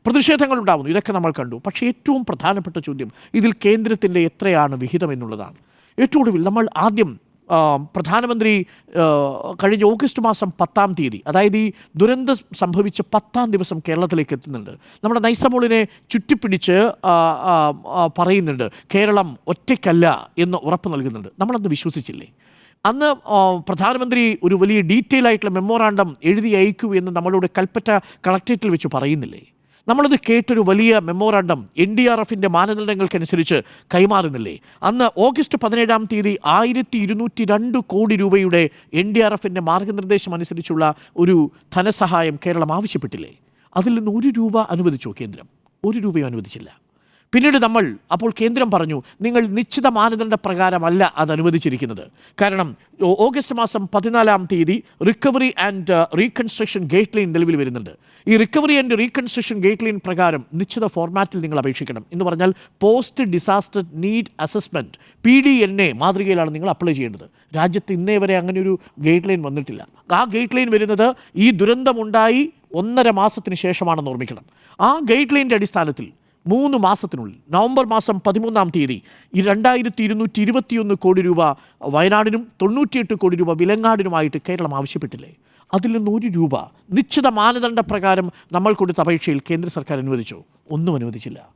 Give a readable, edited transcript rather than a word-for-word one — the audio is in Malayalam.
പ്രതിഷേധങ്ങൾ ഉണ്ടാകുന്നു, ഇതൊക്കെ നമ്മൾ കണ്ടു. പക്ഷേ ഏറ്റവും പ്രധാനപ്പെട്ട ചോദ്യം ഇതിൽ കേന്ദ്രത്തിൻ്റെ എത്രയാണ് വിഹിതം എന്നുള്ളതാണ്. ഏറ്റവും ഒടുവിൽ നമ്മൾ ആദ്യം പ്രധാനമന്ത്രി കഴിഞ്ഞ ഓഗസ്റ്റ് മാസം 10-ാം തീയതി, അതായത് ഈ ദുരന്തം സംഭവിച്ച 10-ാം ദിവസം കേരളത്തിലേക്ക് എത്തുന്നുണ്ട്. നമ്മുടെ നൈസമോളിനെ ചുറ്റിപ്പിടിച്ച് പറയുന്നുണ്ട് കേരളം ഒറ്റയ്ക്കല്ല എന്ന് ഉറപ്പ് നൽകുന്നുണ്ട്. നമ്മളന്ന് വിശ്വസിച്ചില്ലേ? അന്ന് പ്രധാനമന്ത്രി ഒരു വലിയ ഡീറ്റെയിൽ ആയിട്ടുള്ള മെമ്മോറാണ്ടം എഴുതി അയക്കൂ എന്ന് നമ്മളോട് കൽപ്പറ്റ കളക്ട്രേറ്റിൽ വെച്ച് പറയുന്നില്ലേ? നമ്മളത് കേട്ടൊരു വലിയ മെമ്മോറാണ്ടം NDRFൻ്റെ മാനദണ്ഡങ്ങൾക്കനുസരിച്ച് കൈമാറുന്നില്ലേ? അന്ന് ഓഗസ്റ്റ് 17-ാം തീയതി 1202 കോടി രൂപയുടെ NDRFൻ്റെ മാർഗനിർദ്ദേശം അനുസരിച്ചുള്ള ഒരു ധനസഹായം കേരളം ആവശ്യപ്പെട്ടില്ലേ? അതിൽ നിന്ന് 1 രൂപ അനുവദിച്ചോ കേന്ദ്രം? 1 രൂപയും അനുവദിച്ചില്ല. പിന്നീട് അപ്പോൾ കേന്ദ്രം പറഞ്ഞു നിങ്ങൾ നിശ്ചിത മാനദണ്ഡ പ്രകാരമല്ല അത് അനുവദിച്ചിരിക്കുന്നത്. കാരണം ഓഗസ്റ്റ് മാസം 14-ാം തീയതി recovery and reconstruction gate line നിലവിൽ വരുന്നുണ്ട്. ഈ recovery and reconstruction gate line പ്രകാരം നിശ്ചിത ഫോർമാറ്റിൽ നിങ്ങൾ അപേക്ഷിക്കണം. എന്ന് പറഞ്ഞാൽ post disaster need assessment PDNA മാതൃകയിലാണ് നിങ്ങൾ അപ്ലൈ ചെയ്യേണ്ടത്. രാജ്യത്ത് ഇന്നേ വരെ അങ്ങനെ ഒരു ഗേറ്റ് ലൈൻ വന്നിട്ടില്ല. ആ ഗേറ്റ് ലൈൻ വരുന്നത് ഈ ദുരന്തമുണ്ടായി 1.5 മാസത്തിന് ശേഷമാണെന്ന് ഓർമ്മിക്കണം. ആ ഗേറ്റ് ലൈൻ്റെ അടിസ്ഥാനത്തിൽ 3 മാസത്തിനുള്ളിൽ നവംബർ മാസം 13-ാം തീയതി ഈ 2221 കോടി രൂപ വയനാടിനും 98 കോടി രൂപ വിലങ്ങാടിനുമായിട്ട് കേരളം ആവശ്യപ്പെട്ടില്ലേ? അതിൽ നിന്ന് 1 രൂപ നിശ്ചിത മാനദണ്ഡ പ്രകാരം നമ്മൾ കൊടുത്ത അപേക്ഷയിൽ കേന്ദ്ര സർക്കാർ അനുവദിച്ചോ? ഒന്നും അനുവദിച്ചില്ല.